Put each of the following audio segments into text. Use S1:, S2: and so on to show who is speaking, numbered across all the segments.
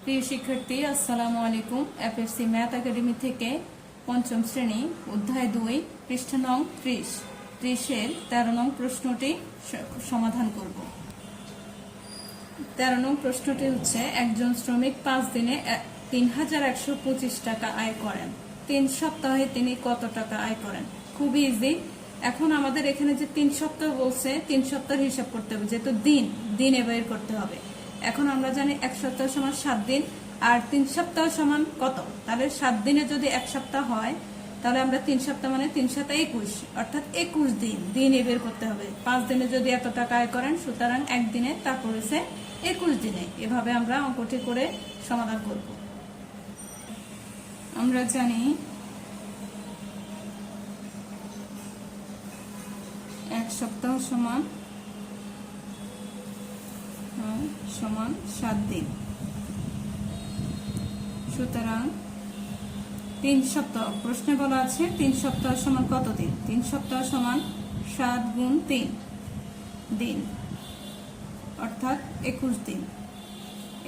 S1: প্রিয় শিক্ষার্থী, আসসালামু আলাইকুম। এফএসসি ম্যাথ একাডেমি থেকে পঞ্চম শ্রেণী অধ্যায় 2 পৃষ্ঠা নং 30 13 নং প্রশ্নটি সমাধান করব। 13 নং প্রশ্নটি হচ্ছে, একজন শ্রমিক 5 দিনে 3125 টাকা আয় করেন। 3 সপ্তাহে তিনি কত টাকা আয় করেন? খুবই ইজি। এখন আমাদের এখানে যে 3 সপ্তাহ বলছে, 3 সপ্তাহের হিসাব করতে হবে, যেহেতু দিনে বের করতে হবে। এখন আমরা জানি 1 সপ্তাহ সমান 7 দিন, আর 3 সপ্তাহ সমান কত? তাহলে 7 দিনে যদি 1 সপ্তাহ হয়, তাহলে আমরা 3 সপ্তাহ মানে 3 7 21, অর্থাৎ 21 দিনে বের করতে হবে। 5 দিনে যদি এত টাকা আয় করেন, সুতরাং একদিনে তারপর হচ্ছে 21 দিনে। এভাবে আমরা অঙ্কটি করে সমাধান করব। আমরা জানি 1 সপ্তাহ সমান 7 দিন। সুতরাং 3 সপ্তাহ, প্রশ্নে বলা আছে 3 সপ্তাহ সমান কত দিন? 3 সপ্তাহ সমান 7 গুণ 3 দিন, অর্থাৎ 21 দিন।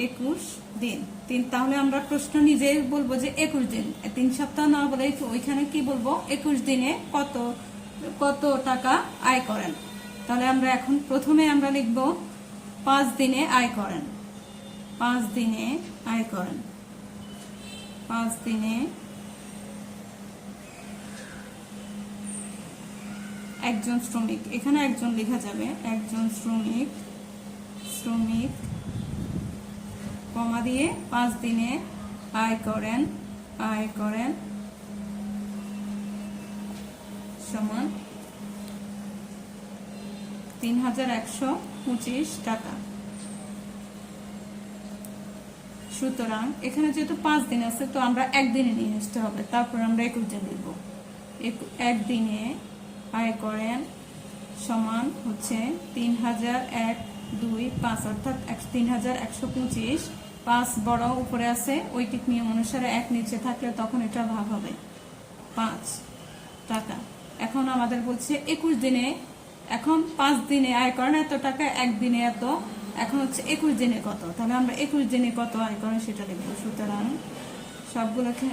S1: 21 দিন। তাহলে আমরা প্রশ্ন নিজে বলবো যে 21 দিন, 3 সপ্তাহ না বলে ওইখানে কি বলবো, 21 দিনে কত টাকা আয় করেন। তাহলে আমরা এখন প্রথমে আমরা লিখব 5 দিনে আয় করেন। 5 দিনে আয় করেন। 5 দিনে একজন শ্রমিক, এখানে একজন লেখা যাবে, একজন শ্রমিক কমা দিয়ে 5 দিনে আয় করেন সমান 3125 টাকা। সুতরাং এখানে যেহেতু 5 দিন আছে, তো আমরা একদিনে নিয়ে আসতে হবে, তারপর আমরা 21 দিন লিখব। একদিনে আয় করেন সমান হচ্ছে 3125, অর্থাৎ 3125। 5 বড় উপরে আছে, ঐকিক নিয়ম অনুসারে 1 নিচে থাকলে তখন এটা ভাগ হবে 5 টাকা। এখন আমাদের বলছে 21 দিনে, এখন 5 দিনে আয় করেন এত টাকা, একদিনে এত, এখন হচ্ছে 21 দিনে কত। তাহলে আমরা 21 দিনে কত আয় করেন সেটা লিখব। সুতরাং সবগুলোকে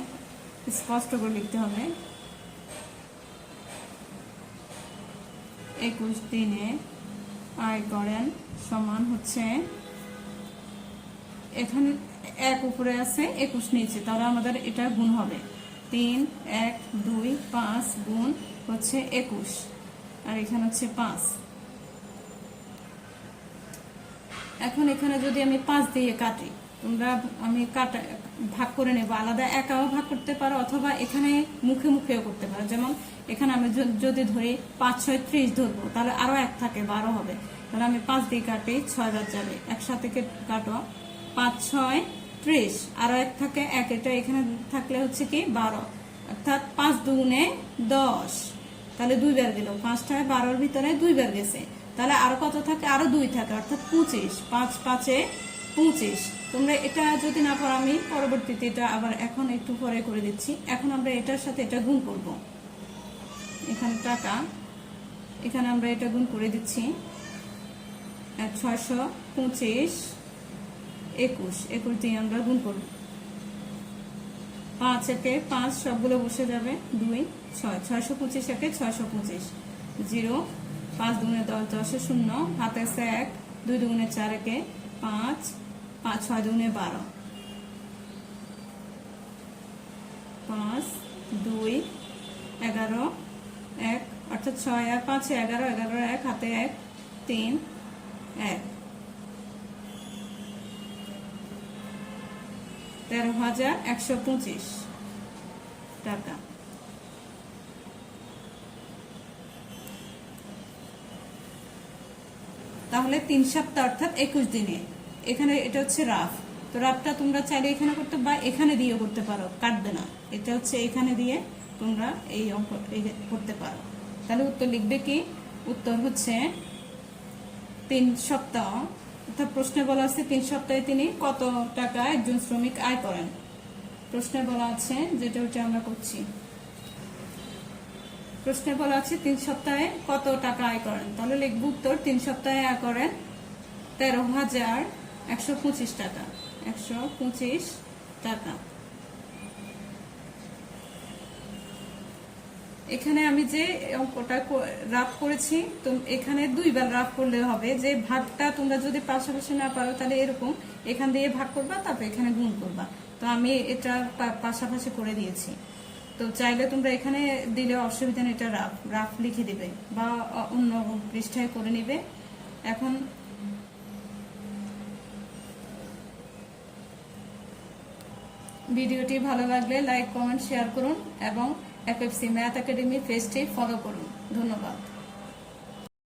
S1: স্পষ্ট করে লিখতে হবে। 21 দিনে আয় করেন সমান হচ্ছে, এখানে 1 উপরে আছে, 21 নিচে, তাহলে আমাদের এটা গুণ হবে 3 1 2 5 গুণ হচ্ছে 21, আর এখানে হচ্ছে 5। এখন এখানে যদি আমি 5 দিয়ে কাটি, আমি ভাগ করে নেব, আলাদা একাও ভাগ করতে পারো, অথবা এখানে মুখে মুখেও করতে পারো। যেমন এখানে আমি যদি ধরি 5 6 30 ধরবো, তাহলে আরো 1 থাকে, 12 হবে। তাহলে আমি 5 দিয়ে কাটি, 6 বাদ যাবে, একসাথে কাটো, 5 6 30, আরো 1 থাকে 1, এটা এখানে থাকলে হচ্ছে কি 12, অর্থাৎ 5 দুগুণে 10, তাহলে 2 বার গেল, 5টায় 12-র ভিতরে 2 বার গেছে, তাহলে আরো কত থাকে, আরো 2 থাকে, অর্থাৎ 25। 5 5 এ 25। তোমরা এটা যদি না পারো, আমি পরবর্তীতে এটা আবার এখন একটু পরে করে দিচ্ছি। এখন আমরা এটার সাথে এটা গুণ করব। এখানে টাকা, এখানে আমরা এটা গুণ করে দিচ্ছি, 625 21 দিয়ে আমরা গুণ করব। 5 একে 5, সবগুলো বসে যাবে, 2 6, 625 একে 625, 0 5 দুগুণে 10, 10 এ 0, হাতে আছে 1, 2 দুগুণে 4 একে 5, 5 6 দুগুণে 12, 5 2 11 1, অর্থাৎ 6 আর 5 11, 11 1, হাতে 1 3 1, 13,125 টাকা। তাহলে 3 সপ্তাহ অর্থাৎ 21 দিনে। এখানে এটা হচ্ছে রাফ, তো রাফটা তোমরা চাইলে এখানে করতে বা এখানে দিয়েও করতে পারো, কাটবে না। এটা হচ্ছে এখানে দিয়ে তোমরা এই অঙ্ক করতে পারো। তাহলে উত্তর লিখবে কি? উত্তর হচ্ছে 3 সপ্তাহ, অর্থাৎ প্রশ্নে বলা আছে 3 সপ্তাহে তিনি কত টাকা একজন শ্রমিক আয় করেন। প্রশ্নে বলা আছে, যেটা ওটা আমরা করছি, প্রশ্নে বলা আছে 3 সপ্তাহে কত টাকা আয় করেন। তাহলে লিখব উত্তর 3 সপ্তাহে আয় করেন 13,125 টাকা। 125 টাকা। এখানে আমি যে অঙ্কটা রাফ করেছি, তো এখানে 2 বার রাফ করলে হবে। যে ভাগটা তোমরা যদি পাশাপাশি না পারো তাহলে এরকম এখান দিয়ে ভাগ করবা, তারপর এখানে গুণ করবা। তো আমি এটা পাশাপাশি করে দিয়েছি। তো চাইলে তোমরা এখানে দিলে অসুবিধা নেই, এটা রাফ রাফ লিখে দিবে বা অন্য পৃষ্ঠায় করে নিবে। এখন ভিডিওটি ভালো লাগলে লাইক, কমেন্ট, শেয়ার করুন এবং এফএফসি ম্যাথ একাডেমি পেজটি ফলো করুন। ধন্যবাদ।